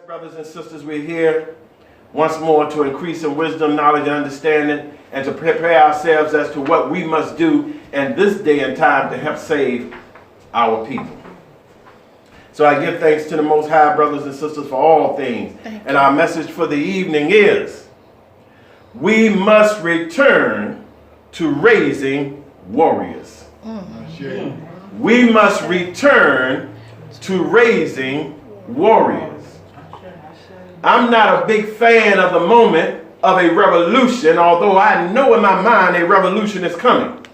brothers and sisters, we're here once more to increase in wisdom, knowledge, and understanding, and to prepare ourselves as to what we must do in this day and time to help save our people. So I give thanks to the Most High, brothers and sisters, for all things. And our message for the evening is, we must return to raising warriors. We must return to raising warriors. I'm not a big fan of the moment of a revolution, although I know in my mind a revolution is coming.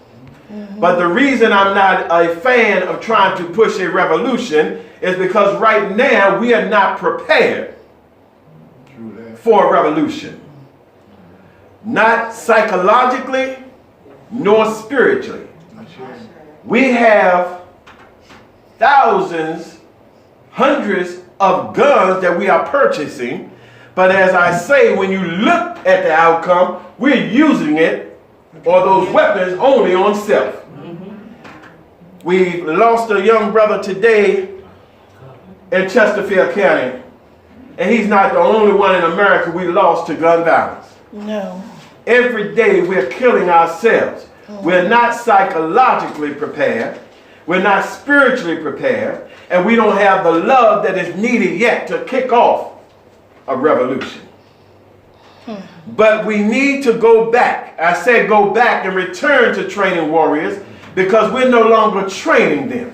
But the reason I'm not a fan of trying to push a revolution is because right now we are not prepared for a revolution. Not psychologically, nor spiritually. We have thousands, hundreds of guns that we are purchasing, but as I say, when you look at the outcome, we're using it, or those weapons, only on self. We lost a young brother today in Chesterfield County, and he's not the only one in America we lost to gun violence. No. Every day we're killing ourselves. We're not psychologically prepared. We're not spiritually prepared. And we don't have the love that is needed yet to kick off a revolution. But we need to go back. I said go back and return to training warriors because we're no longer training them.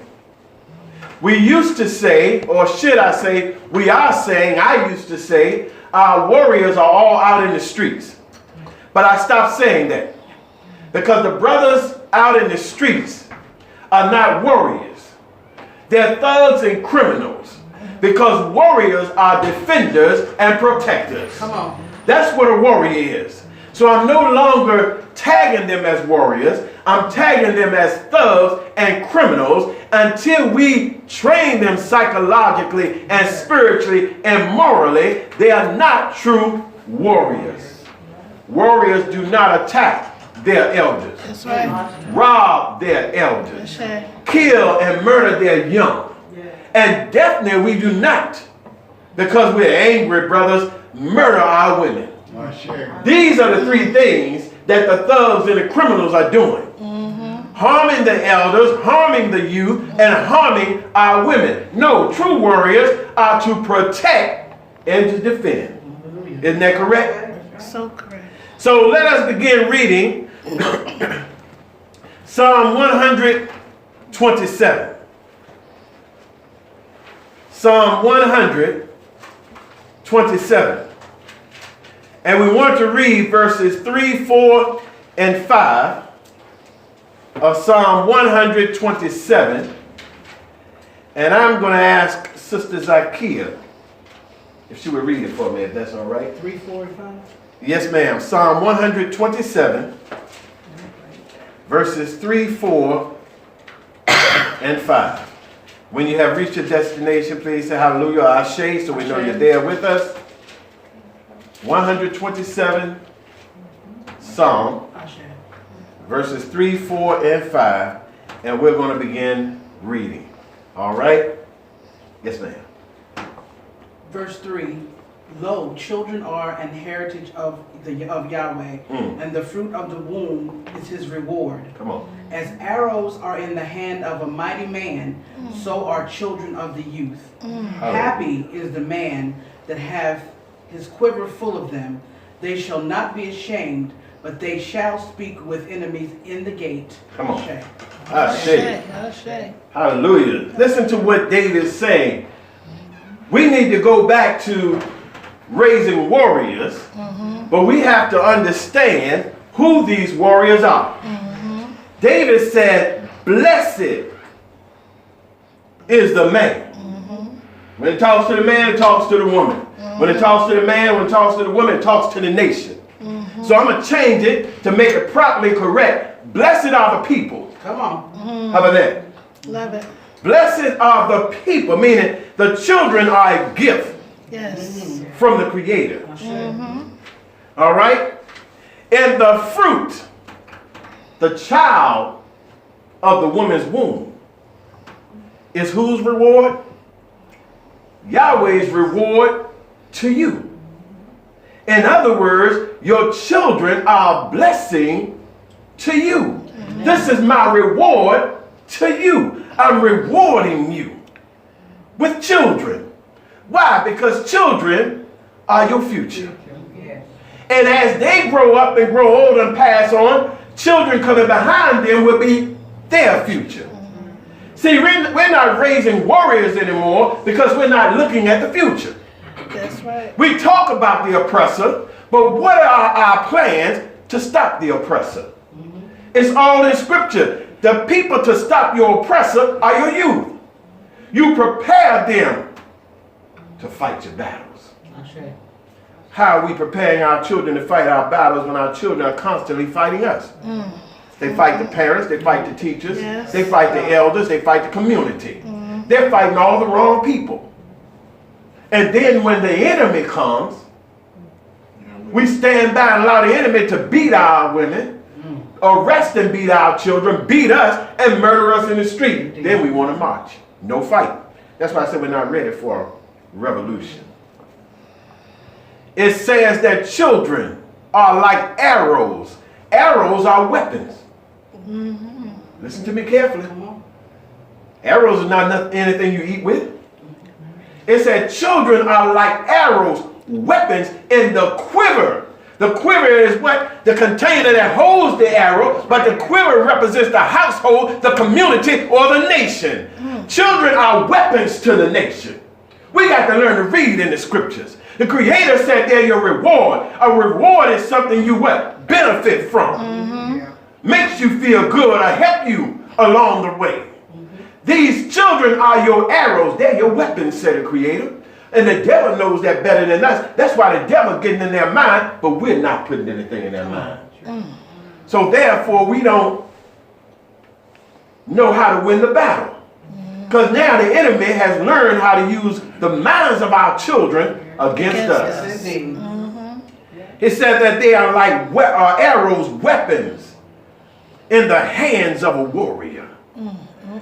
We used to say, or should I say, we are saying, I used to say, our warriors are all out in the streets. But I stopped saying that because the brothers out in the streets are not warriors. They're thugs and criminals because warriors are defenders and protectors. Come on. That's what a warrior is. So I'm no longer tagging them as warriors. I'm tagging them as thugs and criminals until we train them psychologically and spiritually and morally. They are not true warriors. Warriors do not attack their elders. That's right. Rob their elders. That's right. Kill and murder their young. And definitely we do not, because we're angry brothers, murder our women. These are the three things that the thugs and the criminals are doing. Harming the elders, harming the youth, and harming our women. No, true warriors are to protect and to defend. Isn't that correct? So correct. So let us begin reading Psalm 127. Psalm 127. And we want to read verses 3, 4, and 5 of Psalm 127. And I'm going to ask Sister Zakiya if she would read it for me, if that's all right. 3, 4, and 5? Yes, ma'am. Psalm 127, verses 3, 4, and 5. When you have reached your destination, please say hallelujah or ashe so we know you're there with us. 127, Psalm, verses 3, 4, and 5. And we're going to begin reading. All right? Yes, ma'am. Verse 3. Lo, children are an heritage of Yahweh, and the fruit of the womb is his reward. Come on. As arrows are in the hand of a mighty man, so are children of the youth. Happy is the man that hath his quiver full of them. They shall not be ashamed, but they shall speak with enemies in the gate. Come on. Ashe. Hallelujah. Listen to what David's saying. We need to go back to raising warriors, but we have to understand who these warriors are. David said, blessed is the man. When it talks to the man, it talks to the woman. When it talks to the man, when it talks to the woman, it talks to the nation. So I'm going to change it to make it properly correct. Blessed are the people. Come on. How about that? Love it. Blessed are the people, meaning the children are a gift. Yes. From the Creator. All right? And the fruit, the child of the woman's womb, is whose reward? Yahweh's reward to you. In other words, your children are a blessing to you. This is my reward to you. I'm rewarding you with children. Why? Because children are your future. And as they grow up and grow old and pass on, children coming behind them will be their future. See, we're not raising warriors anymore because we're not looking at the future. That's right. We talk about the oppressor, but what are our plans to stop the oppressor? It's all in scripture. The people to stop your oppressor are your youth. You prepare them to fight your battles. How are we preparing our children to fight our battles when our children are constantly fighting us? They fight the parents, they fight the teachers, Yes. they fight the elders, they fight the community. They're fighting all the wrong people. And then when the enemy comes, we stand by and allow the enemy to beat our women, arrest and beat our children, beat us, and murder us in the street. Then we want to march. No fight. That's why I said we're not ready for a revolution. It says that children are like arrows. Arrows are weapons. Listen to me carefully. Arrows are not anything you eat with. It said children are like arrows, weapons in the quiver. The quiver is what? The container that holds the arrow, but the quiver represents the household, the community, or the nation. Children are weapons to the nation. We got to learn to read in the scriptures. The Creator said they're your reward. A reward is something you what? Benefit from. Makes you feel good or help you along the way. These children are your arrows. They're your weapons, said the Creator. And the devil knows that better than us. That's why the devil's getting in their mind, but we're not putting anything in their mind. So therefore, we don't know how to win the battle. Because now the enemy has learned how to use the minds of our children against us. It said that they are like arrows, weapons in the hands of a warrior.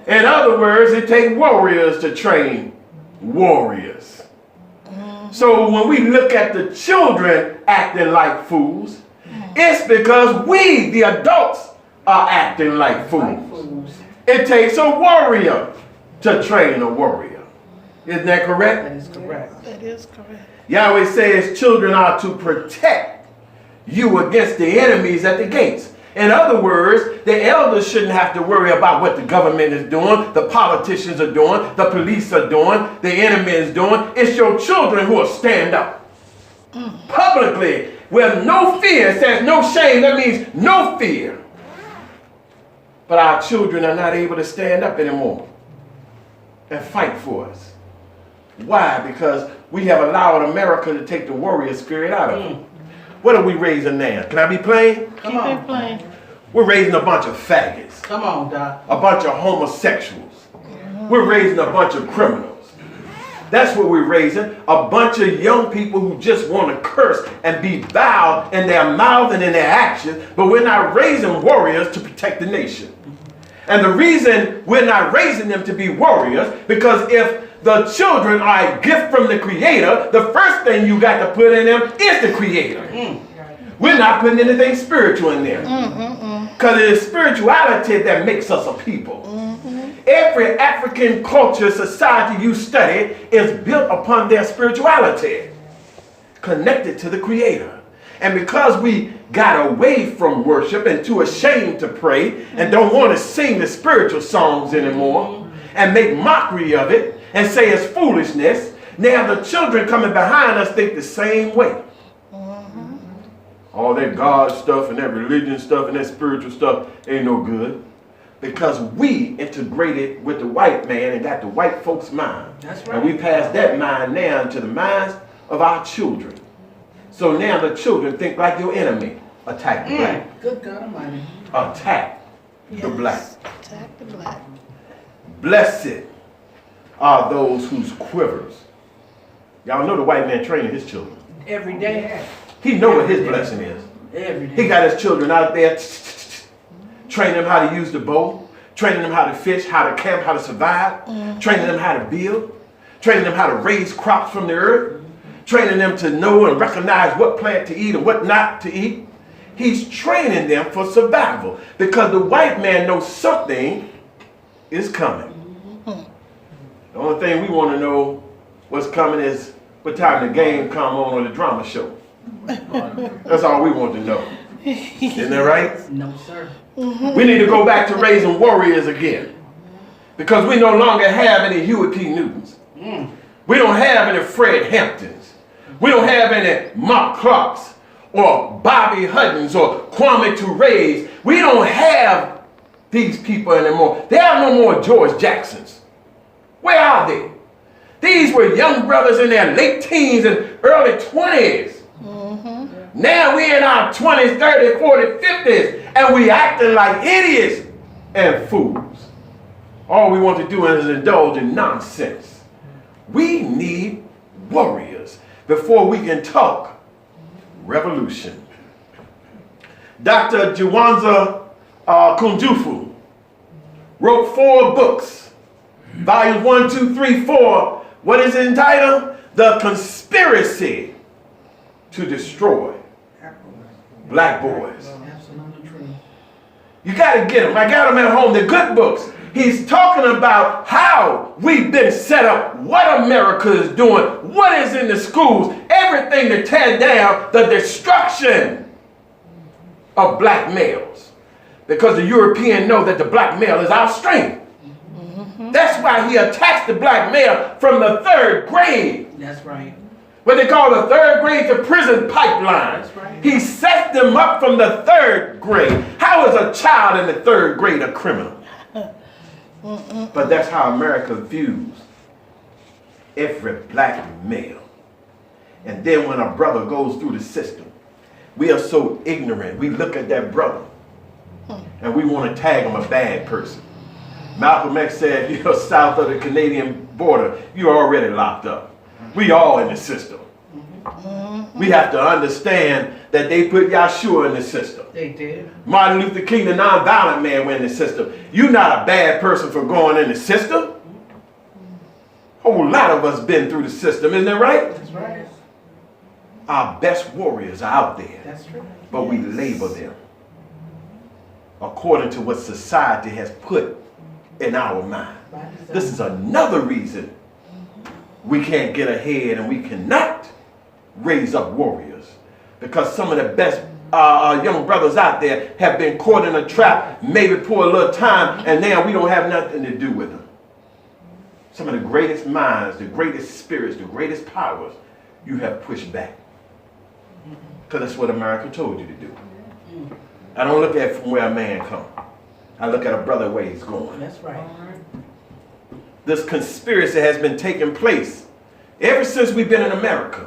In other words, it takes warriors to train warriors. So when we look at the children acting like fools, it's because we, the adults, are acting like fools. It takes a warrior to train a warrior. Isn't that correct? That is correct. That is correct. Yahweh says children are to protect you against the enemies at the gates. In other words, the elders shouldn't have to worry about what the government is doing, the politicians are doing, the police are doing, the enemy is doing. It's your children who will stand up publicly with no fear. It says no shame. That means no fear. But our children are not able to stand up anymore and fight for us. Why? Because we have allowed America to take the warrior spirit out of them. What are we raising now? Can I be plain? Come Keep it on. plain. We're raising a bunch of faggots, Come on, Doc. a bunch of homosexuals. We're raising a bunch of criminals. That's what we're raising. A bunch of young people who just want to curse and be vile in their mouth and in their actions, but we're not raising warriors to protect the nation. And the reason we're not raising them to be warriors, because if the children are a gift from the Creator, the first thing you got to put in them is the Creator. We're not putting anything spiritual in there. Because it is spirituality that makes us a people. Every African culture, society you study is built upon their spirituality, connected to the Creator. And because we got away from worship and too ashamed to pray and don't want to sing the spiritual songs anymore and make mockery of it and say it's foolishness, now the children coming behind us think the same way. All that God stuff and that religion stuff and that spiritual stuff ain't no good. Because we integrated with the white man and got the white folks' mind. That's right. And we passed that mind now to the minds of our children. So now the children think like your enemy. Attack the black. Good God Almighty. Attack the Yes. black. Attack the black. Blessed are those whose quivers. Y'all know the white man training his children. Every day. He know what his blessing is. Every day. He got his children out there training them how to use the bow, training them how to fish, how to camp, how to survive, training them how to build, training them how to raise crops from the earth, training them to know and recognize what plant to eat and what not to eat. He's training them for survival because the white man knows something is coming. The only thing we want to know what's coming is what time the game come on or the drama show. That's all we want to know. Isn't that right? No, sir. We need to go back to raising warriors again because we no longer have any Huey P. Newtons. We don't have any Fred Hamptons. We don't have any Mark Clarks or Bobby Huddins or Kwame Toure's. We don't have these people anymore. There are no more George Jacksons. Where are they? These were young brothers in their late teens and early 20s. Now we're in our 20s, 30s, 40s, 50s, and we acting like idiots and fools. All we want to do is indulge in nonsense. We need warriors before we can talk revolution. Dr. Jawanza Kunjufu wrote 4 books, volumes 1, 2, 3, 4. What is it entitled? The Conspiracy to Destroy Black Boys. Absolutely true. You got to get them. I got them at home. They're good books. He's talking about how we've been set up, what America is doing, what is in the schools, everything to tear down the destruction of black males. Because the European know that the black male is our strength. That's why he attacks the black male from the 3rd grade. That's right. What they call the 3rd grade to prison pipeline. That's right. He sets them up from the 3rd grade. How is a child in the 3rd grade a criminal? But that's how America views every black male. And then when a brother goes through the system, we are so ignorant. We look at that brother and we want to tag him a bad person. Malcolm X said, if you're south of the Canadian border, you're already locked up. We all in the system. We have to understand that they put Yahshua in the system. They did. Martin Luther King, the nonviolent man, went in the system. You're not a bad person for going in the system. A whole lot of us been through the system, isn't that right? That's right. Our best warriors are out there, That's true. but we label them according to what society has put in our mind. This is another reason we can't get ahead and we cannot raise up warriors, because some of the best young brothers out there have been caught in a trap, maybe for a little time, and now we don't have nothing to do with them. Some of the greatest minds, the greatest spirits, the greatest powers, you have pushed back. Because that's what America told you to do. I don't look at it from where a man comes. I look at a brother where he's going. That's right. This conspiracy has been taking place ever since we've been in America.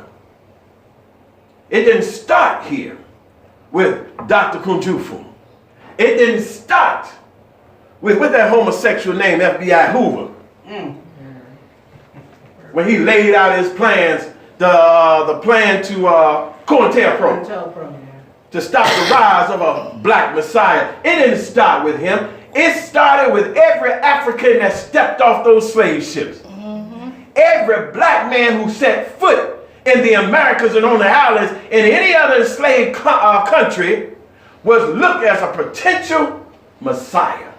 It didn't start here with Dr. Kunjufu. It didn't start with that homosexual name, FBI Hoover. When he laid out his plans, the plan to COINTELPRO, to stop the rise of a black messiah. It didn't start with him. It started with every African that stepped off those slave ships. Every black man who set foot in the Americas and on the islands in any other enslaved country was looked as a potential messiah,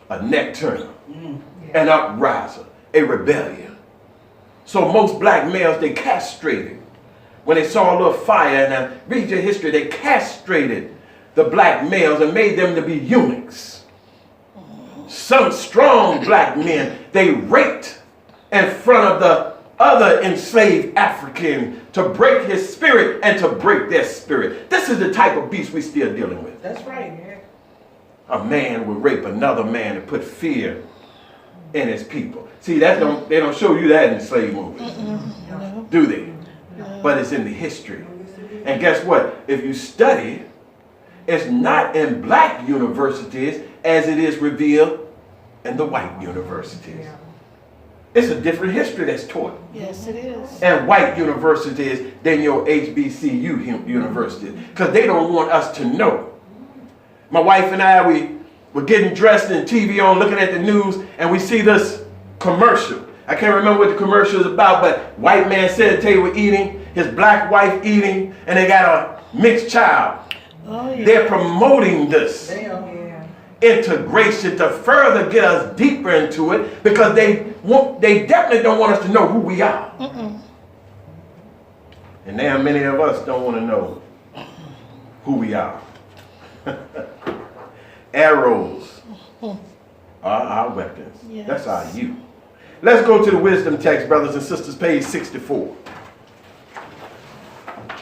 a neck turner, an upriser, a rebellion. So most black males, they castrated. When they saw a little fire, and read your history, they castrated the black males and made them to be eunuchs. Some strong black men, they raped in front of the other enslaved African to break his spirit and to break their spirit. This is the type of beast we're still dealing with. That's right. A man will rape another man and put fear in his people. See, they don't show you that in the slave movies, do they? But it's in the history. And guess what? If you study, it's not in black universities as it is revealed in the white universities. It's a different history that's taught. Yes, it is. And white universities than your HBCU universities, because they don't want us to know. My wife and I, we were getting dressed in TV on, looking at the news, and we see this commercial. I can't remember what the commercial is about, but white man sitting at the table eating, his black wife eating, and they got a mixed child. Oh, yeah. They're promoting this Yeah. integration to further get us deeper into it, because they definitely don't want us to know who we are. And now many of us don't want to know who we are. Arrows are our weapons. Yes. That's our you. Let's go to the wisdom text, brothers and sisters, page 64.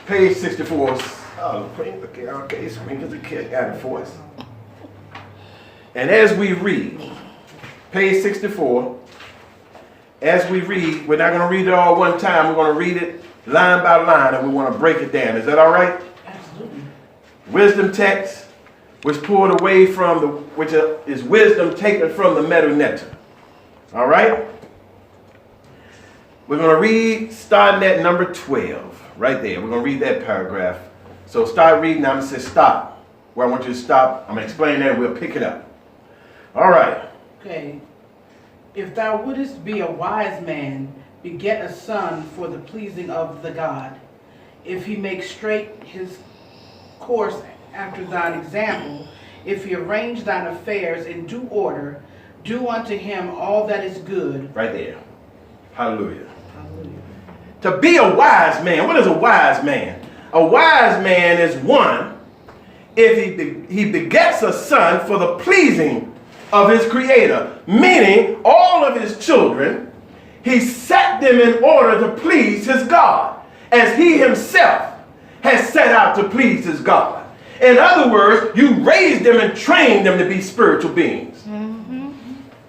Page 64. Oh, okay, Sprinkles the kid got it for us. And as we read, page 64, as we read, we're not going to read it all one time. We're going to read it line by line, and we want to break it down. Is that all right? Absolutely. Wisdom text was pulled away from which is wisdom taken from the Metanetta. All right? We're going to read starting at number 12, right there. We're going to read that paragraph. So start reading. I'm going to say stop. Where I want you to stop, I'm going to explain that and we'll pick it up. All right. Okay. If thou wouldest be a wise man, beget a son for the pleasing of the God. If he make straight his course after thine example, if he arrange thine affairs in due order, do unto him all that is good. Right there. Hallelujah. To be a wise man. What is a wise man? A wise man is one, if he begets a son for the pleasing of his creator, meaning all of his children, he set them in order to please his God, as he himself has set out to please his God. In other words, you raised them and trained them to be spiritual beings.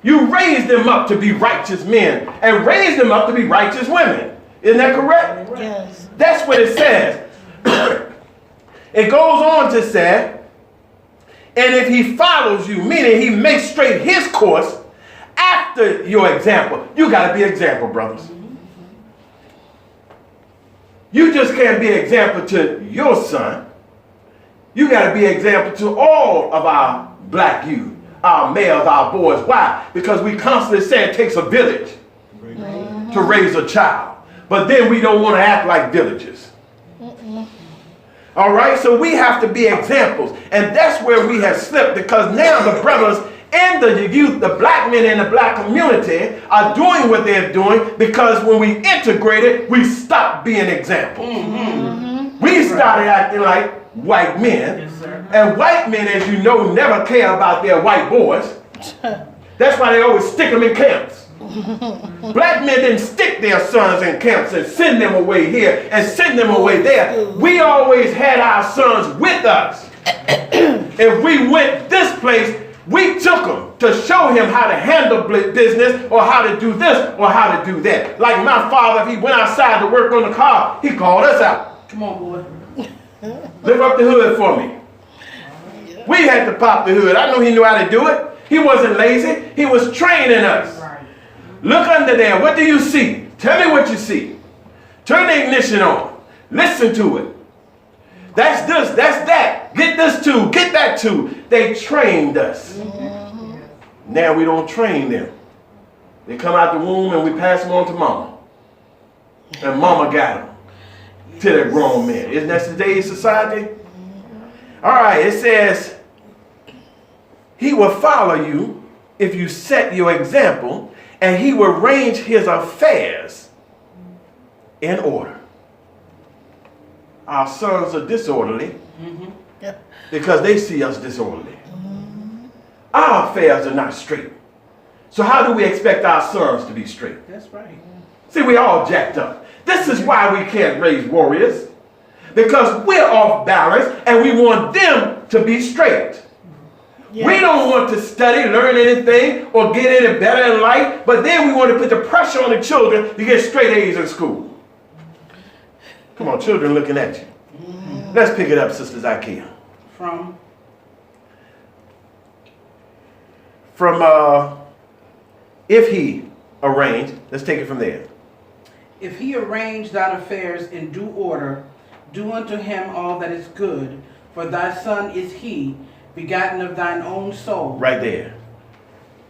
You raised them up to be righteous men and raised them up to be righteous women. Isn't that correct? Yes. That's what it says. It goes on to say, and if he follows you, meaning he makes straight his course after your example. You got to be example, brothers. You just can't be example to your son. You got to be example to all of our black youth, our males, our boys. Why? Because we constantly say it takes a village to raise a child. But then we don't want to act like villagers. All right, so we have to be examples. And that's where we have slipped, because now the brothers and the youth, the black men in the black community are doing what they're doing, because when we integrated, we stopped being examples. We started acting like white men. Yes, sir. And white men, as you know, never care about their white boys. That's why they always stick them in camps. Black men didn't stick their sons in camps and send them away here and send them away there. We always had our sons with us. If we went this place, we took them to show him how to handle business, or how to do this, or how to do that. Like my father, if he went outside to work on the car, he called us out. Come on, boy. Lift up the hood for me. We had to pop the hood. I knew he knew how to do it. He wasn't lazy. He was training us. Look under there. What do you see? Tell me what you see. Turn the ignition on. Listen to it. That's this. That's that. Get this too. Get that too. They trained us. Now we don't train them. They come out the womb and we pass them on to mama. And mama got them to their grown men. Isn't that today's society? All right. It says, he will follow you if you set your example, and he will arrange his affairs in order. Our sons are disorderly because they see us disorderly. Our affairs are not straight. So how do we expect our sons to be straight? That's right. See, we all jacked up. This is why we can't raise warriors, because we're off balance and we want them to be straight. Yes. We don't want to study, learn anything, or get any better in life, but then we want to put the pressure on the children to get straight A's in school. Come on, children looking at you. Let's pick it up, Sisters Ikea. From if he arranged, let's take it from there. If he arrange thine affairs in due order, do unto him all that is good, for thy son is he, begotten of thine own soul. Right there.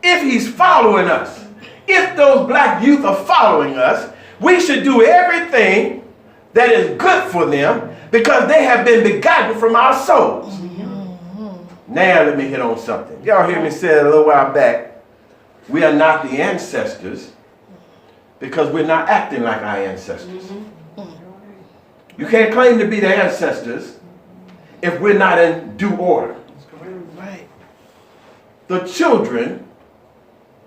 If he's following us, if those black youth are following us, we should do everything that is good for them because they have been begotten from our souls. Now let me hit on something. Y'all hear me say it a little while back. We are not the ancestors because we're not acting like our ancestors. You can't claim to be the ancestors if we're not in due order. Right. The children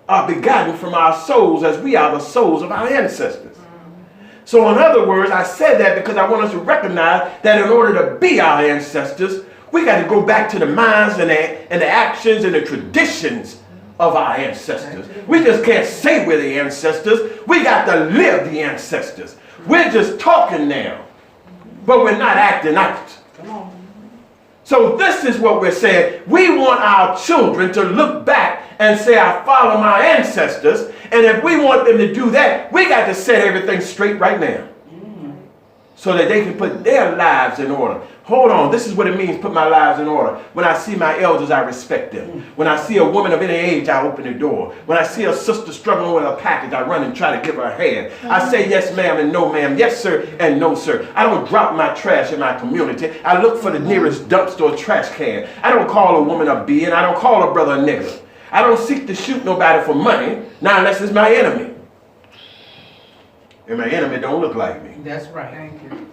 are begotten from our souls as we are the souls of our ancestors. So in other words, I said that because I want us to recognize that in order to be our ancestors, we got to go back to the minds and the actions and the traditions of our ancestors. We just can't say we're the ancestors. We got to live the ancestors. We're just talking now, but we're not acting out. Come on. So this is what we're saying. We want our children to look back and say, I follow my ancestors. And if we want them to do that, we got to set everything straight right now. So that they can put their lives in order. Hold on, this is what it means, put my lives in order. When I see my elders, I respect them. When I see a woman of any age, I open the door. When I see a sister struggling with a package, I run and try to give her a hand. I say yes ma'am and no ma'am, yes sir and no sir. I don't drop my trash in my community. I look for the nearest dumpster or trash can. I don't call a woman a B and I don't call a brother a nigger. I don't seek to shoot nobody for money, not unless it's my enemy. And my enemy don't look like me. That's right. Thank you.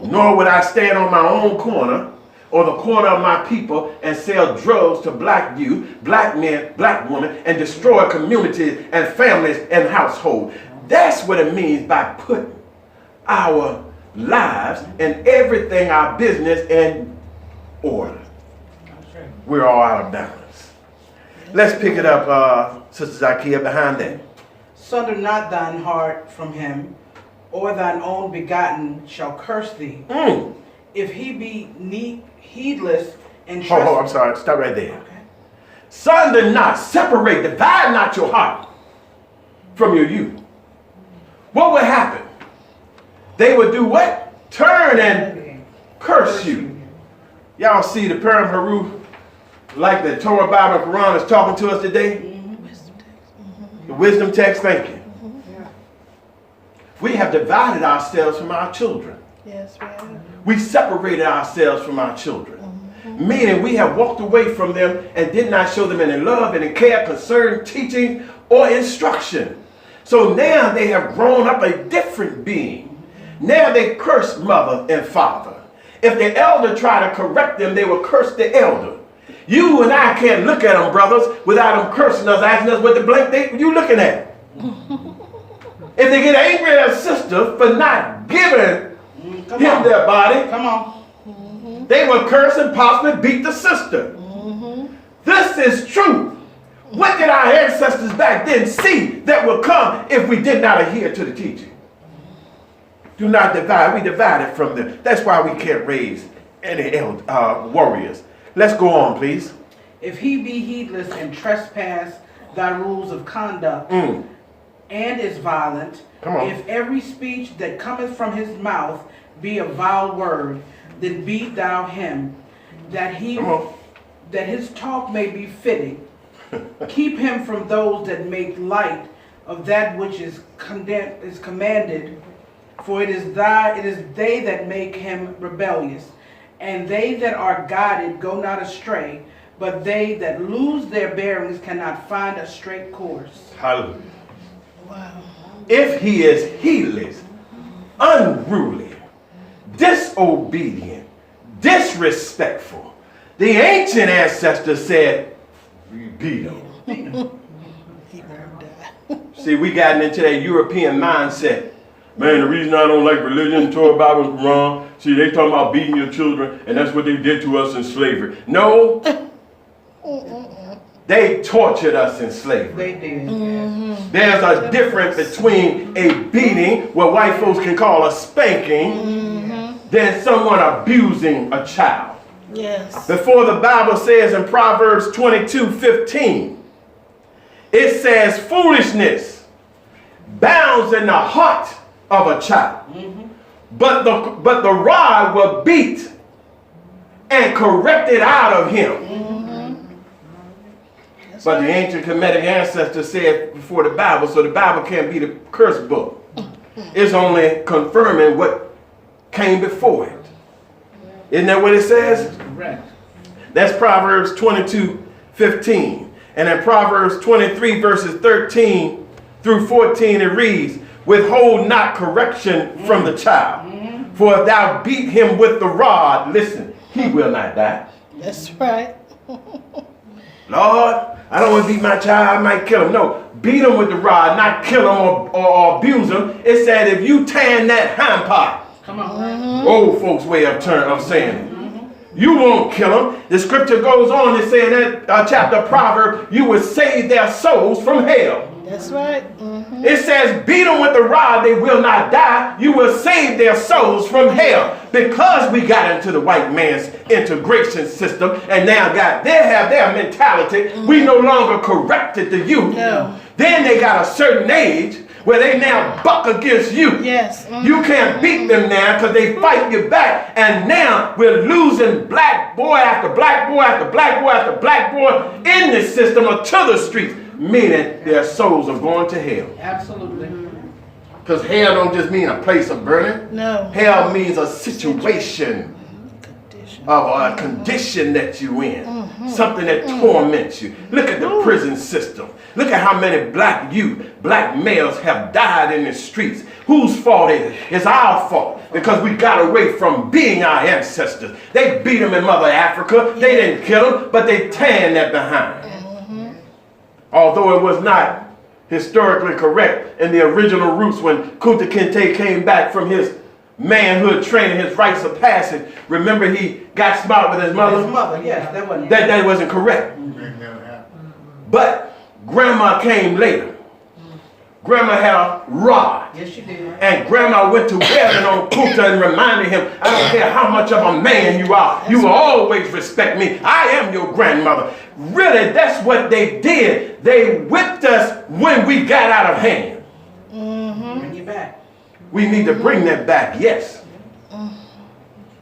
Nor would I stand on my own corner or the corner of my people and sell drugs to black youth, black men, black women, and destroy communities and families and households. That's what it means by putting our lives and everything, our business, in order. We're all out of balance. Let's pick it up, Sister Zakiya, behind that. Sunder not thine heart from him, or thine own begotten shall curse thee. If he be heedless and I'm sorry. Stop right there. Okay. Sunder not, separate, divide not your heart from your youth. What would happen? They would do what? Turn and curse you. Y'all see the Purim Haru, like the Torah, Bible, and Quran is talking to us today? The wisdom text, thank you. We have divided ourselves from our children. Yes, we have. We separated ourselves from our children. Meaning we have walked away from them and did not show them any love, any care, concern, teaching, or instruction. So now they have grown up a different being. Now they curse mother and father. If the elder try to correct them, they will curse the elder. You and I can't look at them, brothers, without them cursing us, asking us what the blank you looking at. If they get angry at a sister for not giving him their body, come on, they will curse and possibly beat the sister. This is truth. What did our ancestors back then see that would come if we did not adhere to the teaching? Do not divide. We divided from them. That's why we can't raise any warriors. Let's go on, please. If he be heedless and trespass thy rules of conduct, and is violent, if every speech that cometh from his mouth be a vile word, then beat thou him, that his talk may be fitting. Keep him from those that make light of that which is commanded, for it is they that make him rebellious. And they that are guided go not astray, but they that lose their bearings cannot find a straight course. Hallelujah. Wow. If he is heedless, unruly, disobedient, disrespectful, the ancient ancestors said, beat him. He gonna die. See, we gotten into that European mindset. Man, the reason I don't like religion, Torah, Bible, and Quran, see, they talking about beating your children, and that's what they did to us in slavery. No. They tortured us in slavery. They did. There's a difference between a beating, what white folks can call a spanking, than someone abusing a child. Yes. Before the Bible says in Proverbs 22:15, it says foolishness bounds in the heart of a child, but the rod will beat and correct it out of him. But the ancient Kemetic ancestors said before the Bible, so the Bible can't be the curse book. It's only confirming what came before it. Isn't that what it says? Correct. That's Proverbs 22:15. And in Proverbs 23 verses 13 through 14 it reads, withhold not correction from the child. For if thou beat him with the rod, listen, he will not die. That's right. Lord, I don't want to beat my child, I might kill him. No, beat him with the rod, not kill him or abuse him. It said if you tan that hind part, Come on. old folks' way of saying it. You won't kill them. The scripture goes on to say in that chapter of Proverbs, you will save their souls from hell. That's right. It says, beat them with the rod, they will not die. You will save their souls from hell. Because we got into the white man's integration system and now they have their mentality, we no longer corrected the youth. No. Then they got a certain age where they now buck against you. Yes. You can't beat them now because they fight you back. And now we're losing black boy after black boy after black boy after black boy in this system or to the streets. Meaning their souls are going to hell. Absolutely. Because hell don't just mean a place of burning. No. Hell means a situation of a condition that you're in. Something that torments you. Look at the prison system. Look at how many black youth, black males have died in the streets. Whose fault is it? It's our fault. Because we got away from being our ancestors. They beat them in Mother Africa. They didn't kill them, but they tanned that behind. Although it was not historically correct in the original roots when Kunta Kinte came back from his manhood training, his rites of passage. Remember he got smart with his mother? His mother, yes, that wasn't. That wasn't correct. But grandma came later. Grandma had a rod. Yes, she did. And grandma went to wearing on Kunta and reminded him, I don't care how much of a man you are, you will always respect me. I am your grandmother. Really, that's what they did. They whipped us when we got out of hand. Bring you back. We need to bring that back, yes.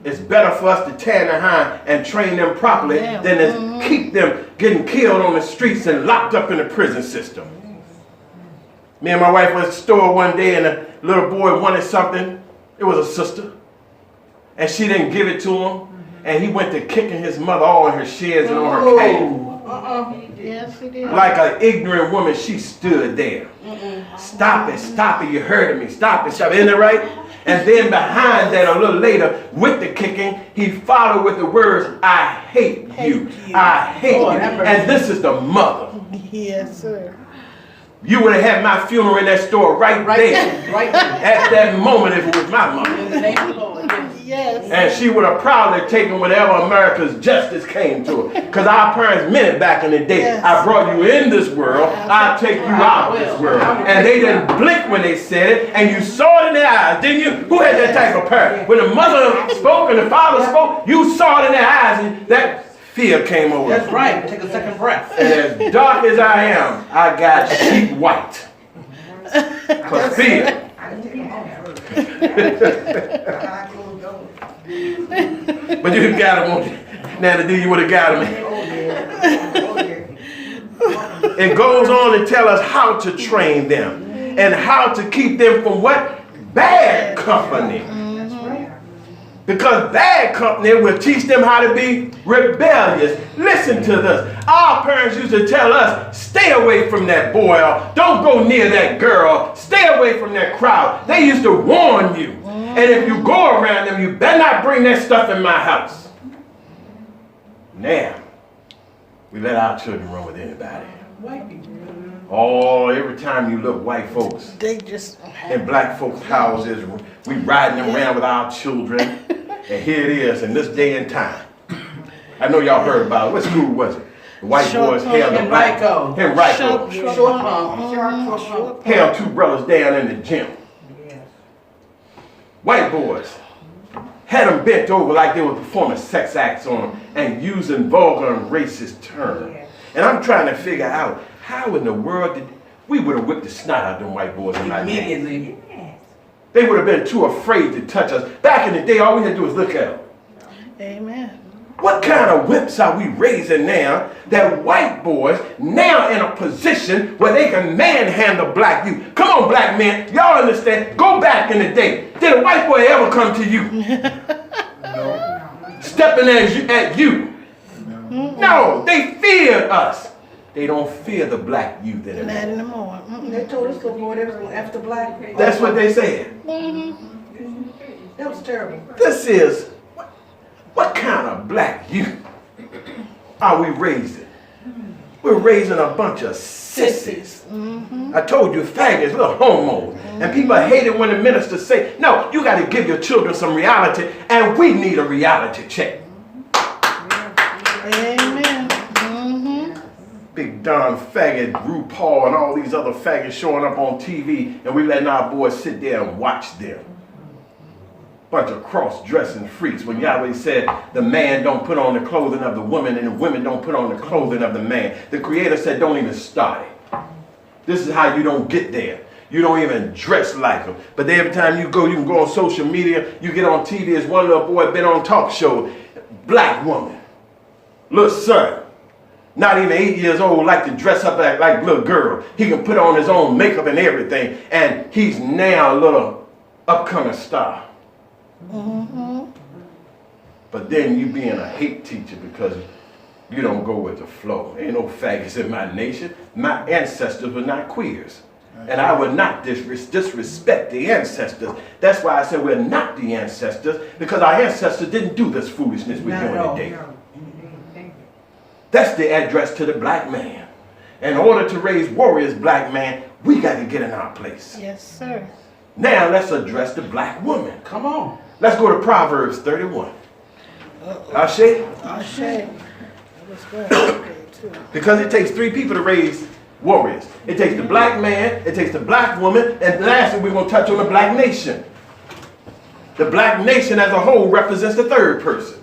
It's better for us to tan the hind and train them properly than to keep them getting killed on the streets and locked up in the prison system. Me and my wife was at the store one day and a little boy wanted something. It was a sister. And she didn't give it to him. And he went to kicking his mother all in her sheds and on her calf. Yes, he did. Like an ignorant woman, she stood there. Stop it, you heard me. Stop it. Isn't that right? And then behind that, a little later, with the kicking, he followed with the words, I hate you. I hate you. And this is the mother. Yes, sir. You would have had my funeral in that store right there. Right there. At that moment if it was my mother. In the name of the Lord. Yes. And she would have proudly taken whatever America's justice came to her. Because our parents meant it back in the day. Yes. I brought you in this world, I'll take you out of this world. And they didn't blink when they said it, and you saw it in their eyes, didn't you? Who had that type of parent? When the mother spoke and the father spoke, you saw it in their eyes, and that fear came over. That's right. Take a second breath. And as dark as I am, I got sheep white. For fear. But you got him, won't you? Now to do you would have got him. It goes on to tell us how to train them and how to keep them from what? Bad company. Because bad company will teach them how to be rebellious. Listen to this. Our parents used to tell us, stay away from that boy, or don't go near that girl, stay away from that crowd. They used to warn you. And if you go around them, you better not bring that stuff in my house. Now, we let our children run with anybody. White people. Oh, every time you look, white folks They just in black folks' houses, we riding them around with our children. And here it is in this day and time. I know y'all heard about it. What school was it? The white boys held the black. Henrico. Henrico. Held two brothers down in the gym. White boys had them bent over like they were performing sex acts on them and using vulgar and racist terms. And I'm trying to figure out how in the world did we would have whipped the snot out of them white boys in my day. Immediately. They would have been too afraid to touch us. Back in the day, all we had to do was look at them. Amen. What kind of whips are we raising now that white boys now in a position where they can manhandle black youth? Come on, black men, y'all understand? Go back in the day. Did a white boy ever come to you? Stepping at you? No, they feared us. They don't fear the black youth Not anymore. anymore. They told us little boy they was going after black. That's what they said. That was terrible. This is, what kind of black youth are we raising? We're raising a bunch of sissies. I told you, faggots, little homos. And people hate it when the ministers say, no, you got to give your children some reality, and we need a reality check. Amen. Big Don faggot, RuPaul, and all these other faggots showing up on TV, and we letting our boys sit there and watch them. Bunch of cross-dressing freaks. When Yahweh said the man don't put on the clothing of the woman and the women don't put on the clothing of the man, the Creator said don't even start it. This is how you don't get there. You don't even dress like them. But every time you can go on social media, you get on TV, as one little boy been on talk show, black woman, little son, not even 8 years old, like to dress up like little girl. He can put on his own makeup and everything, and he's now a little upcoming star. But then you being a hate teacher because you don't go with the flow. Ain't no faggots in my nation. My ancestors were not queers. And I would not disrespect the ancestors. That's why I said we're not the ancestors, because our ancestors didn't do this foolishness we're doing today. That's the address to the black man. In order to raise warriors, black man, we got to get in our place. Yes, sir. Now let's address the black woman. Come on. Let's go to Proverbs 31. Ashe? Ashe. Let's go. Okay, too. Because it takes 3 people to raise warriors. It takes the black man, it takes the black woman, and lastly we're going to touch on the black nation. The black nation as a whole represents the 3rd person.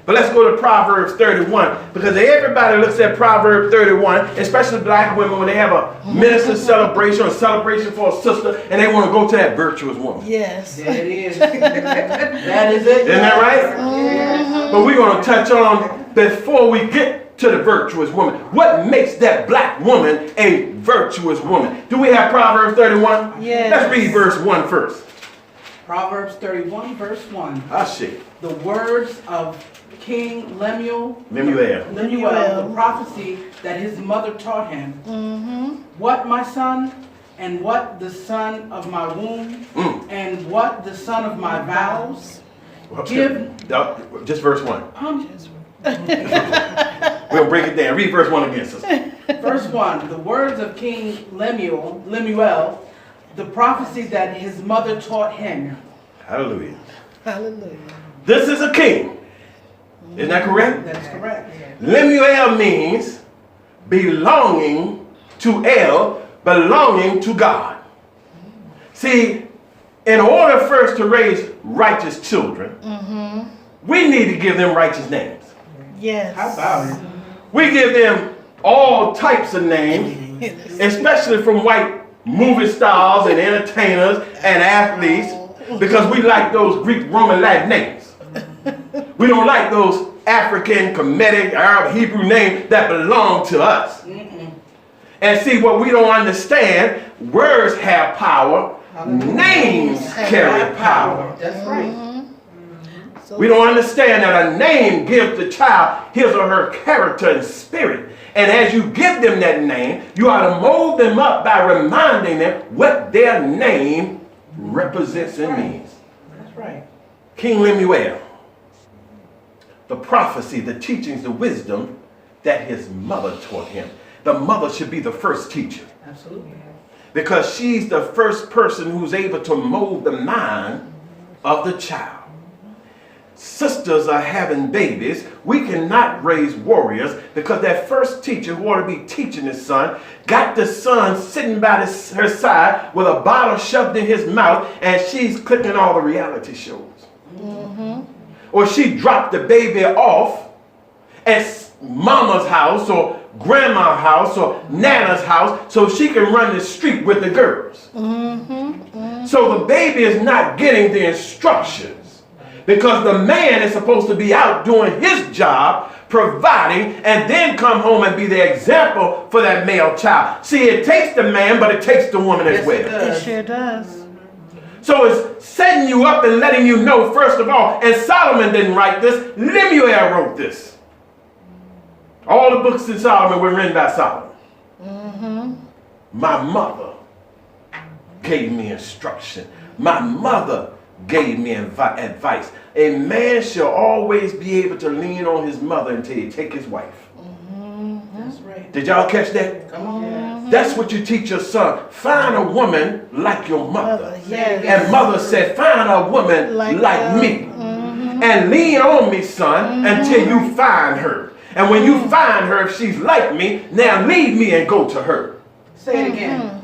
But let's go to Proverbs 31, because everybody looks at Proverbs 31, especially black women, when they have a minister celebration or celebration for a sister, and they want to go to that virtuous woman. Yes. There it is. That is it. Isn't that right? But we're going to touch on, before we get to the virtuous woman, what makes that black woman a virtuous woman? Do we have Proverbs 31? Yes. Let's read verse 1 first. Proverbs 31, verse 1. Ashe. The words of King Lemuel, Lemuel. the prophecy that his mother taught him. What, my son, and what the son of my womb, and what the son of my vows, give. Just verse 1. We'll break it down. Read verse 1 again, sister. Verse 1. The words of King Lemuel, the prophecy that his mother taught him. Hallelujah. Hallelujah. This is a king. Isn't that correct? That's correct. Lemuel means belonging to El, belonging to God. See, in order first to raise righteous children, we need to give them righteous names. Yes. How about it? We give them all types of names, especially from white movie stars and entertainers and athletes, because we like those Greek, Roman, Latin names. We don't like those African, Kemetic, Arab, Hebrew names that belong to us. And see, what we don't understand, words have power, names carry power. That's right. We don't understand that a name gives the child his or her character and spirit. And as you give them that name, you ought to mold them up by reminding them what their name represents and means. That's right. King Lemuel, the prophecy, the teachings, the wisdom that his mother taught him. The mother should be the first teacher. Absolutely. Because she's the first person who's able to mold the mind of the child. Sisters are having babies. We cannot raise warriors because that first teacher who ought to be teaching his son got the son sitting by her side with a bottle shoved in his mouth, and she's clicking all the reality shows. Or she dropped the baby off at mama's house or grandma's house or nana's house so she can run the street with the girls. So the baby is not getting the instructions Because the man is supposed to be out doing his job, providing, and then come home and be the example for that male child. See, it takes the man, but it takes the woman as well. It sure does. So it's setting you up and letting you know, first of all, and Solomon didn't write this, Lemuel wrote this. All the books in Solomon were written by Solomon. My mother gave me instruction. My mother gave me advice. A man shall always be able to lean on his mother until he take his wife. That's right. Did y'all catch that? Come on. That's what you teach your son. Find a woman like your mother. Yes. And mother said, find a woman like me. And lean on me, son, until you find her. And when you find her, if she's like me, now leave me and go to her. Say it again.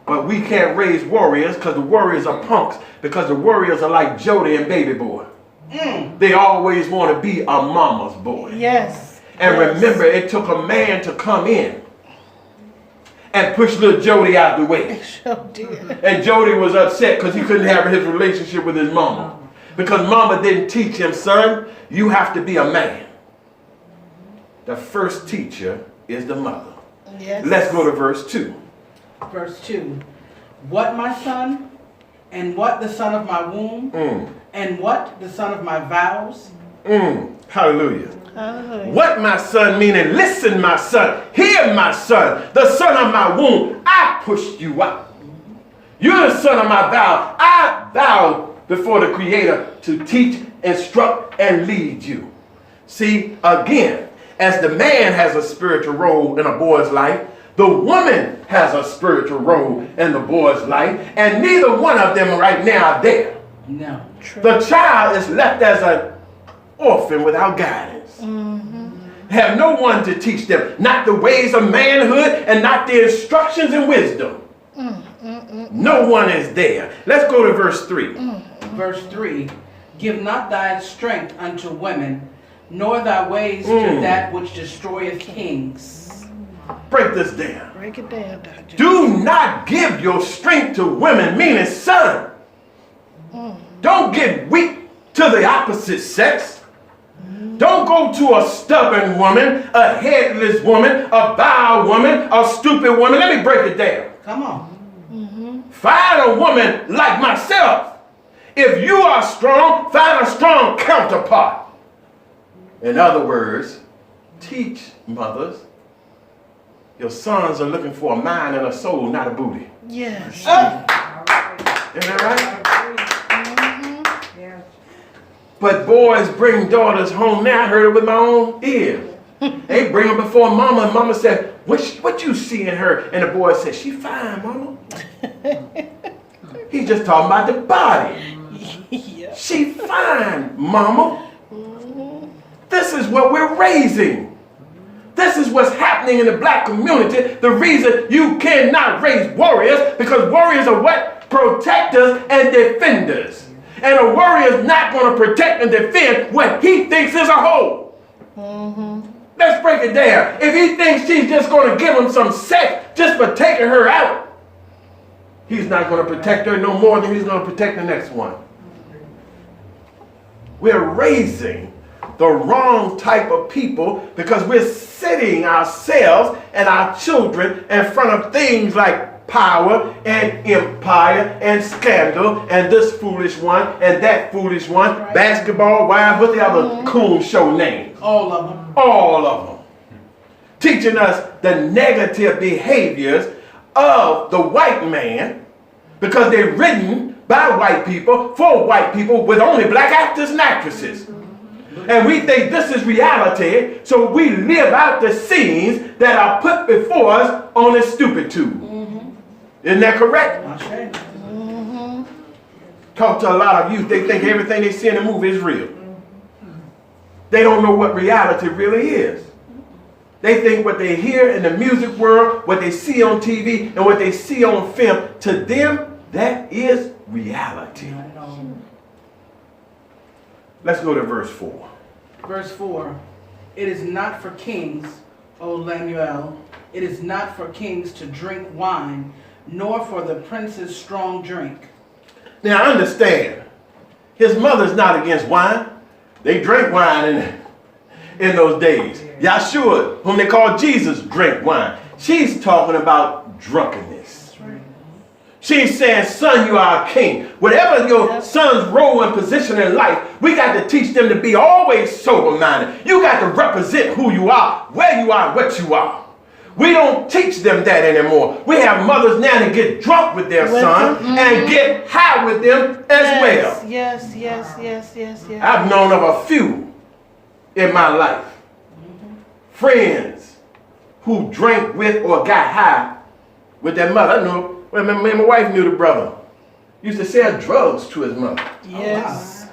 But we can't raise warriors because the warriors are punks. Because the warriors are like Jody and Baby Boy. They always want to be a mama's boy. Yes. And remember, it took a man to come in and push little Jody out the way. Sure did. And Jody was upset because he couldn't have his relationship with his mama. Because mama didn't teach him, son, you have to be a man. The first teacher is the mother. Yes. Let's go to verse 2. Verse 2. What, my son, and what the son of my womb, and what the son of my vows? Hallelujah. Hallelujah. What, my son, meaning listen, my son, hear, my son, the son of my womb, I pushed you out. You're the son of my vow. I vowed before the Creator to teach, instruct, and lead you. See, again, as the man has a spiritual role in a boy's life, the woman has a spiritual role in the boy's life, and neither one of them right now are there. No. True. The child is left as an orphan without guidance. Have no one to teach them, not the ways of manhood and not the instructions and wisdom. No one is there. Let's go to verse 3. Verse 3. Give not thy strength unto women, nor thy ways to that which destroyeth kings. Break this down. Break it down, Dr. Do not give your strength to women, meaning son. Don't get weak to the opposite sex. Don't go to a stubborn woman, a headless woman, a vile woman, a stupid woman. Let me break it down. Come on. Find a woman like myself. If you are strong, find a strong counterpart. In other words, teach mothers. Your sons are looking for a mind and a soul, not a booty. Yes. Isn't that right? But boys bring daughters home. Now I heard it with my own ears. They bring them before mama, and mama said, what you see in her? And the boy said, she fine, mama. He's just talking about the body. Yeah. She fine, mama. This is what we're raising. This is what's happening in the black community. The reason you cannot raise warriors, because warriors are what? Protectors and defenders. And a warrior is not going to protect and defend what he thinks is a hole. Let's break it down. If he thinks she's just going to give him some sex just for taking her out, he's not going to protect her no more than he's going to protect the next one. We're raising the wrong type of people because we're sitting ourselves and our children in front of things like power and empire and scandal and this foolish one and that foolish one, right. Basketball, wives, what the other coon show names? All of them. All of them. Teaching us the negative behaviors of the white man because they're written by white people for white people with only black actors and actresses. And we think this is reality, so we live out the scenes that are put before us on this stupid tube. Isn't that correct? Okay. Talk to a lot of youth, they think everything they see in the movie is real. They don't know what reality really is. They think what they hear in the music world, what they see on TV, and what they see on film, to them, that is reality. Let's go to verse 4. Verse 4. It is not for kings, O Lemuel, it is not for kings to drink wine, nor for the prince's strong drink. Now understand, His mother's not against wine. They drank wine in those days. Yahshua, whom they call Jesus, drank wine. She's talking about drunkenness. She's saying, son, you are a king. Whatever your son's role and position in life, we got to teach them to be always sober-minded. You got to represent who you are, where you are, what you are. We don't teach them that anymore. We have mothers now that get drunk with their son and get high with them as well. Yes. I've known of a few in my life. Friends who drank with or got high with their mother. I know. Well, me and my wife knew the brother. Used to sell drugs to his mother. Yes.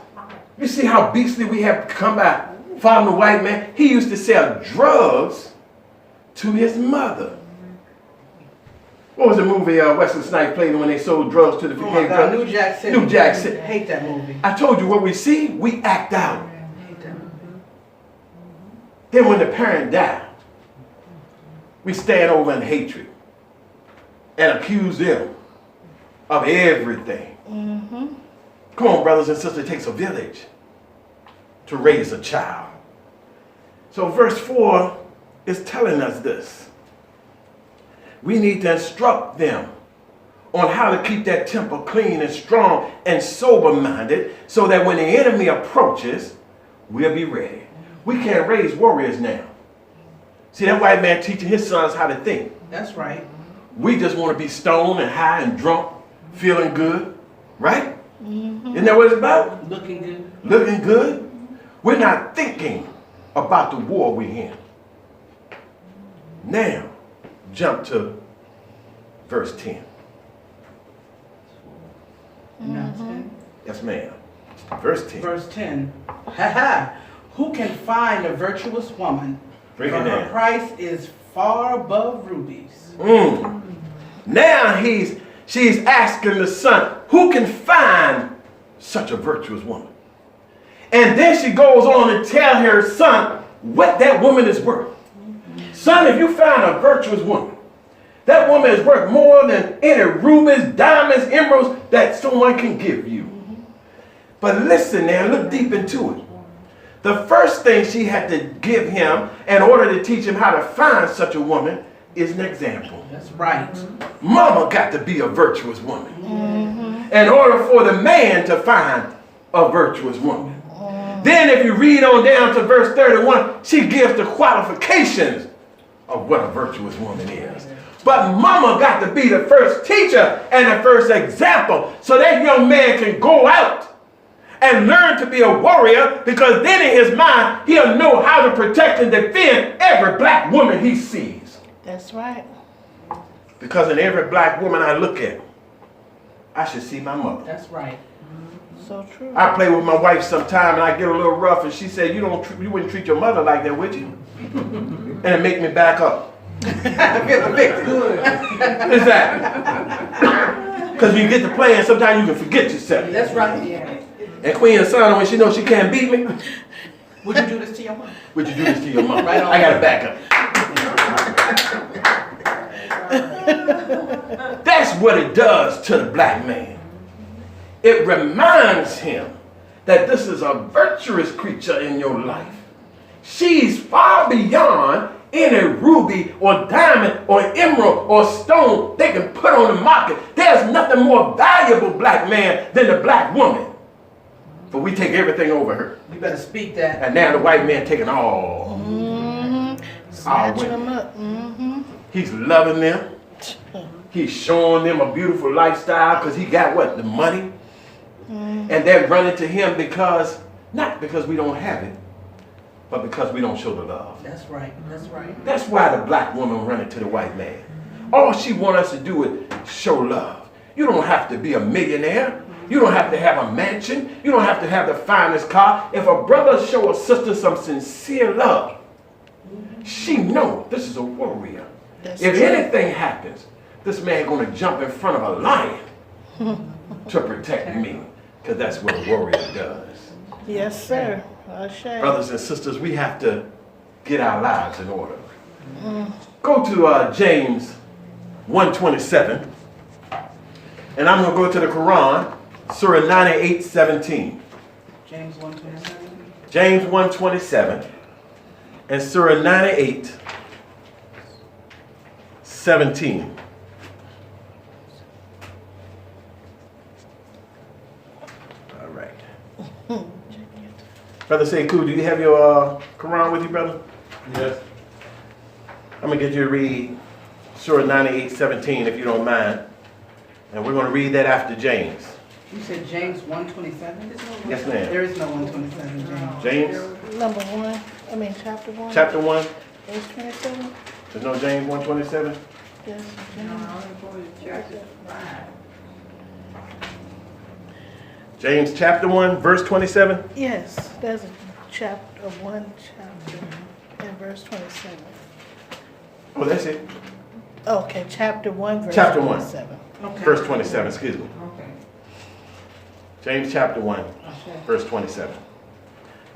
You see how beastly we have come by following the white man? He used to sell drugs to his mother. What was the movie Wesley Snipes played when they sold drugs to the New Jack City. New Jack City. Hate that movie. I told you what we see, we act out. Hate that movie. Then when the parent died, we stand over in hatred and accuse them of everything. Come on, brothers and sisters, it takes a village to raise a child. So verse 4 is telling us this. We need to instruct them on how to keep that temple clean and strong and sober-minded so that when the enemy approaches, we'll be ready. We can't raise warriors now. See, that white man teaching his sons how to think. That's right. We just want to be stoned and high and drunk, feeling good, right? Isn't that what it's about? Looking good. Looking good. We're not thinking about the war we're in. Now, jump to verse 10. Yes, ma'am. Verse 10. Verse 10. Who can find a virtuous woman? Break For it her down. price is far above rubies. Now she's asking the son, who can find such a virtuous woman? And then she goes on to tell her son what that woman is worth. Son, if you find a virtuous woman, that woman is worth more than any rubies, diamonds, emeralds that someone can give you. But listen now, look deep into it. The first thing she had to give him in order to teach him how to find such a woman is an example. That's right. Mama got to be a virtuous woman in order for the man to find a virtuous woman. Then if you read on down to verse 31, she gives the qualifications of what a virtuous woman is. But mama got to be the first teacher and the first example so that young man can go out and learn to be a warrior, because then in his mind he'll know how to protect and defend every black woman he sees. That's right. Because in every black woman I look at, I should see my mother. That's right. So true. I play with my wife sometime and I get a little rough and she said, you wouldn't treat your mother like that, would you? And it make me back up. I feel convicted. Exactly. Because when you get to playing, sometimes you can forget yourself. That's right. Yeah. And Queen Asana, when she knows she can't beat me, Would you do this to your mom? would you do this to your mom? Right on. I got to back up. That's what it does to the black man. It reminds him that this is a virtuous creature in your life. She's far beyond any ruby or diamond or emerald or stone they can put on the market. There's nothing more valuable, black man, than the black woman. But we take everything over her. You better speak that. And now the white man taking all. Snatching them up. He's loving them. He's showing them a beautiful lifestyle because he got what? The money. And they're running to him because, not because we don't have it, but because we don't show the love. That's right. That's right. That's why the black woman running to the white man. All she wants us to do is show love. You don't have to be a millionaire. You don't have to have a mansion. You don't have to have the finest car. If a brother show a sister some sincere love, she know this is a warrior. That's if true. anything happens, this man going to jump in front of a lion to protect me, because that's what a warrior does. Yes, sir. Ashay. Brothers and sisters, we have to get our lives in order. Go to James 1:27, and I'm going to go to the Quran, Surah 98:17. James 1:27. James 1:27 and Surah 98:17. All right. Brother Sekou, do you have your Quran with you, brother? Yes. I'm going to get you to read Surah 98:17 if you don't mind. And we're going to read that after James. You said James 1:27? Yes, ma'am. There is no 1:27, James. James Number 1, I mean chapter 1. chapter 1. Verse 27. There's no James 1:27? Yes. James chapter 1, verse 27? Yes, there's a chapter, 1 chapter, and verse 27. Oh, that's it. Okay, chapter 1, verse Chapter 1. 27. Okay. Verse 27, excuse me. Okay. James chapter 1, verse 27.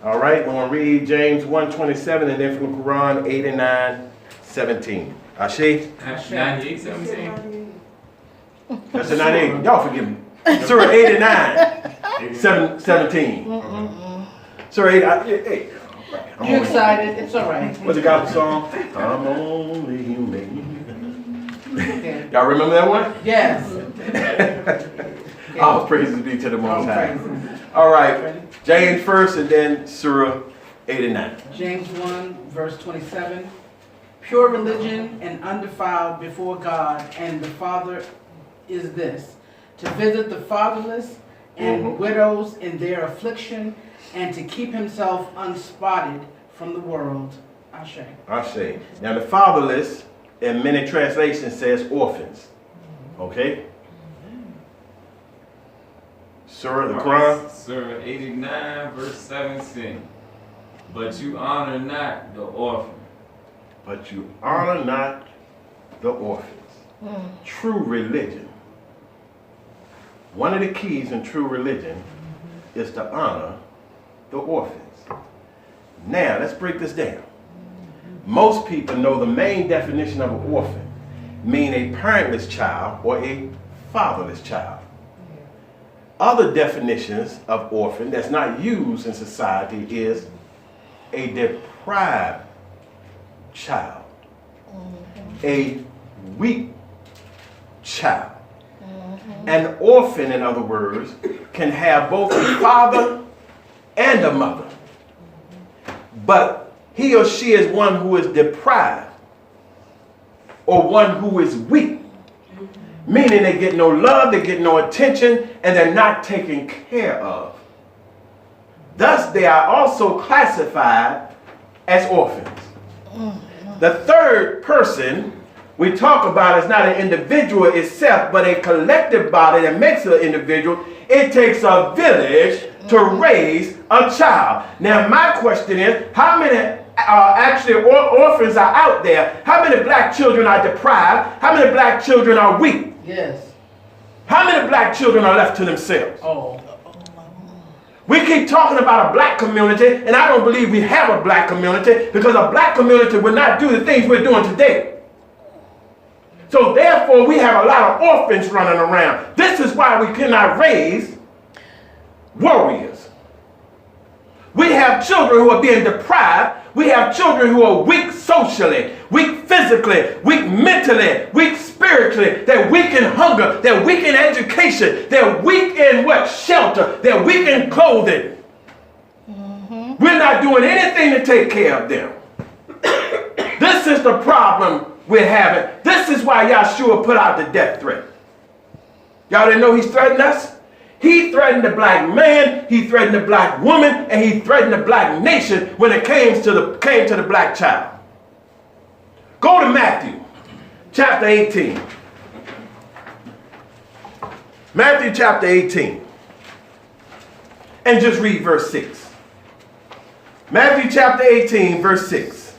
All right, we're going to read James 1:27 and then from the Quran 89:17. Ashe? 98:17. That's a 98. Y'all forgive me. Surah 89:17. Surah 8. Hey, You excited? It's all right. what's the gospel song? I'm only human. Okay. Y'all remember that one? Yes. All praises be to the Most All High. praises. All right, James first and then Surah 89. James 1, verse 27. Pure religion and undefiled before God and the Father is this, to visit the fatherless and widows in their affliction, and to keep himself unspotted from the world. Ashe. Ashe. Now the fatherless in many translations says orphans. Okay? Surah the Quran. Surah 89, verse 17. But you honor not the orphan. But you honor not the orphans. True religion. One of the keys in true religion is to honor the orphans. Now, let's break this down. Most people know the main definition of an orphan, mean a parentless child or a fatherless child. Other definitions of orphan that's not used in society is a deprived child, a weak child. An orphan, in other words, can have both a father and a mother. But he or she is one who is deprived or one who is weak, meaning they get no love, they get no attention, and they're not taken care of. Thus, they are also classified as orphans. The third person we talk about is not an individual itself, but a collective body that makes an individual. It takes a village to raise a child. Now, my question is, how many orphans are out there? How many black children are deprived? How many black children are weak? Yes. How many black children are left to themselves? Oh. We keep talking about a black community, and I don't believe we have a black community, because a black community would not do the things we're doing today. So therefore, we have a lot of orphans running around. This is why we cannot raise warriors. We have children who are being deprived. We have children who are weak socially, weak physically, weak mentally, weak spiritually. They're weak in hunger. They're weak in education. They're weak in what? Shelter. They're weak in clothing. We're not doing anything to take care of them. This is the problem we're having. This is why Yahshua put out the death threat. Y'all didn't know he's threatened us? He threatened the black man, he threatened the black woman, and he threatened the black nation when it came to the black child. Go to Matthew chapter 18. Matthew chapter 18. And just read verse 6. Matthew chapter 18, verse 6.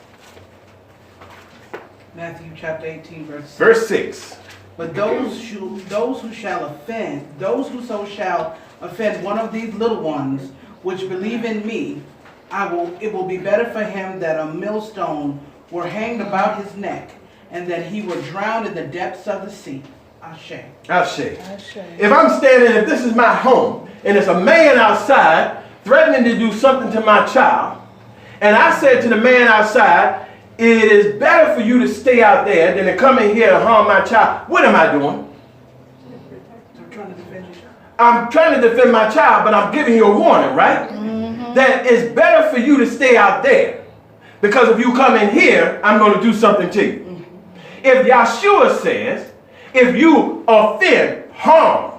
Matthew chapter 18, verse 6. Verse 6. But those who shall offend one of these little ones which believe in me, it will be better for him that a millstone were hanged about his neck, and that he were drowned in the depths of the sea. Ashe. Ashe. If I'm standing, if this is my home, and there's a man outside threatening to do something to my child, and I said to the man outside, it is better for you to stay out there than to come in here and harm my child, what am I doing? I'm trying to defend your child. I'm trying to defend my child, but I'm giving you a warning, right? That it's better for you to stay out there. Because if you come in here, I'm going to do something to you. If Yahshua says, if you offend, harm,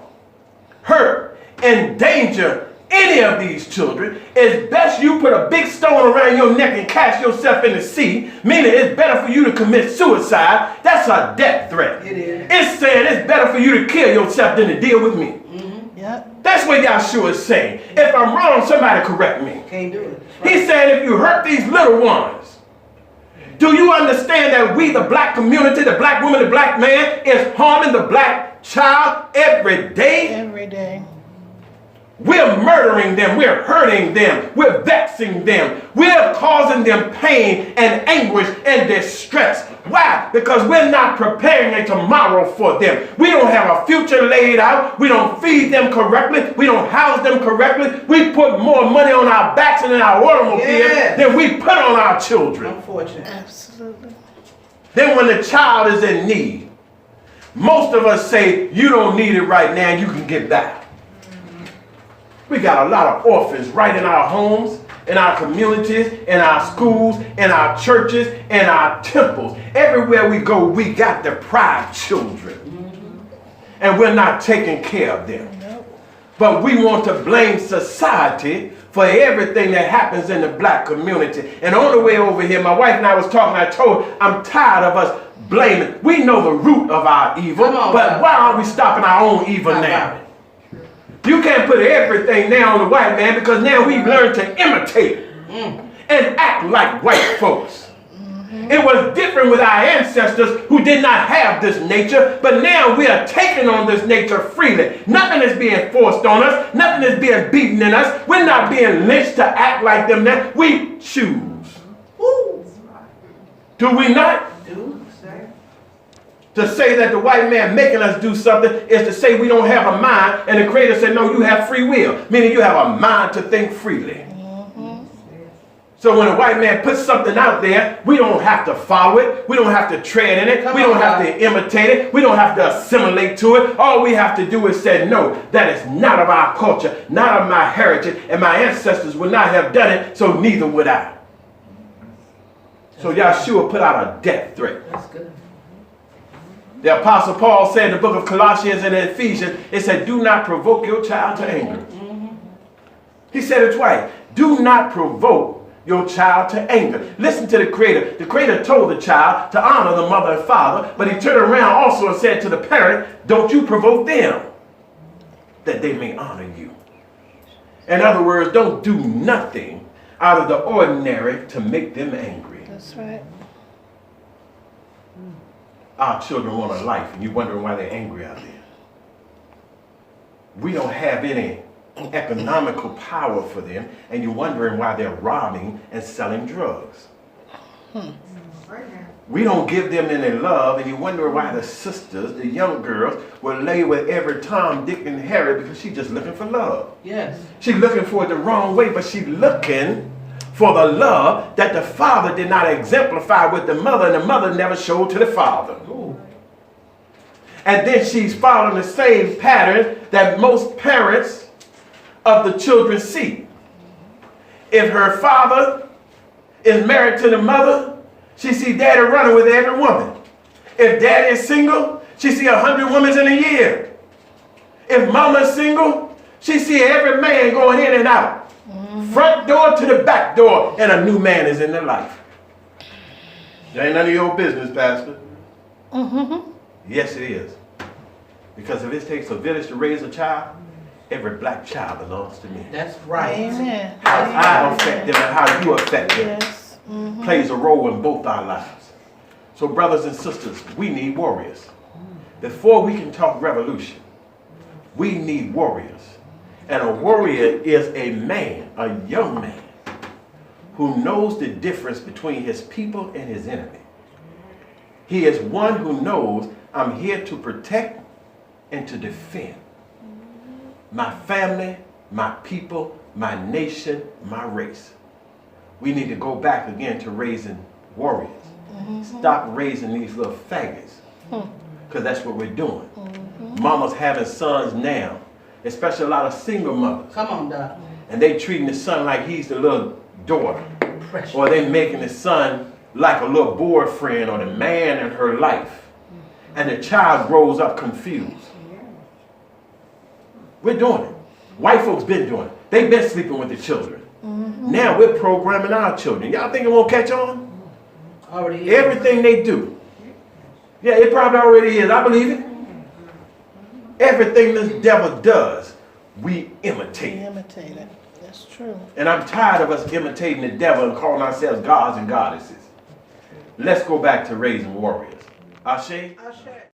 hurt, endanger any of these children, it's best you put a big stone around your neck and cast yourself in the sea, meaning it's better for you to commit suicide. That's a death threat. It is. It's saying it's better for you to kill yourself than to deal with me. Yep. That's what Yahshua is saying. If I'm wrong, somebody correct me. Can't do it. Right. He's saying if you hurt these little ones, do you understand that we, the black community, the black woman, the black man, is harming the black child every day? Every day. We're murdering them. We're hurting them. We're vexing them. We're causing them pain and anguish and distress. Why? Because we're not preparing a tomorrow for them. We don't have a future laid out. We don't feed them correctly. We don't house them correctly. We put more money on our backs and in our automobiles than we put on our children. Unfortunate. Absolutely. Then when the child is in need, most of us say, you don't need it right now, you can get back. We got a lot of orphans right in our homes, in our communities, in our schools, in our churches, in our temples. Everywhere we go, we got deprived children. And we're not taking care of them. But we want to blame society for everything that happens in the black community. And on the way over here, my wife and I was talking, I told her, I'm tired of us blaming. We know the root of our evil, but why aren't we stopping our own evil now? You can't put everything now on the white man because now we've learned to imitate and act like white folks. It was different with our ancestors who did not have this nature, but now we are taking on this nature freely. Nothing is being forced on us. Nothing is being beaten in us. We're not being lynched to act like them now. We choose. Do we not? To say that the white man making us do something is to say we don't have a mind, and the Creator said, no, you have free will, meaning you have a mind to think freely. So when a white man puts something out there, we don't have to follow it. We don't have to tread in it. We don't have to imitate it. We don't have to assimilate to it. All we have to do is say, no, that is not of our culture, not of my heritage, and my ancestors would not have done it, so neither would I. So Yahshua put out a death threat. That's good. The Apostle Paul said in the book of Colossians and Ephesians, it said, do not provoke your child to anger. He said it twice. Do not provoke your child to anger. Listen to the Creator. The Creator told the child to honor the mother and father, but he turned around also and said to the parent, don't you provoke them, that they may honor you. In other words, don't do nothing out of the ordinary to make them angry. That's right. Our children want a life, and you're wondering why they're angry out there. We don't have any economical power for them, and you're wondering why they're robbing and selling drugs. We don't give them any love, and you wonder why the sisters, the young girls, will lay with every Tom, Dick, and Harry because she's just looking for love. Yes. She's looking for it the wrong way, but she's looking for the love that the father did not exemplify with the mother, and the mother never showed to the father. Ooh. And then she's following the same pattern that most parents of the children see. If her father is married to the mother, she see daddy running with every woman. If daddy is single, she see 100 women in a year. If mama is single, she see every man going in and out. Front door to the back door, and a new man is in their life. That ain't none of your business, Pastor. Yes, it is. Because if it takes a village to raise a child, every black child belongs to me. That's right. Amen. How I affect them and how you affect them Yes. plays a role in both our lives. So brothers and sisters, we need warriors. Before we can talk revolution, we need warriors. And a warrior is a man, a young man, who knows the difference between his people and his enemy. He is one who knows I'm here to protect and to defend my family my people, my nation, my race. We need to go back again to raising warriors. Stop raising these little faggots. Because that's what we're doing. Mama's having sons now, especially a lot of single mothers. Come on, Doc. And they treating the son like he's the little daughter. Precious. Or they making the son like a little boyfriend or the man in her life. And the child grows up confused. We're doing it. White folks been doing it. They've been sleeping with the children. Now we're programming our children. Y'all think it won't catch on? Already is. Everything they do. Yeah, it probably already is. I believe it. Everything this devil does, we imitate. Imitate it. That's true. And I'm tired of us imitating the devil and calling ourselves gods and goddesses. Let's go back to raising warriors. Ashe? Ashe.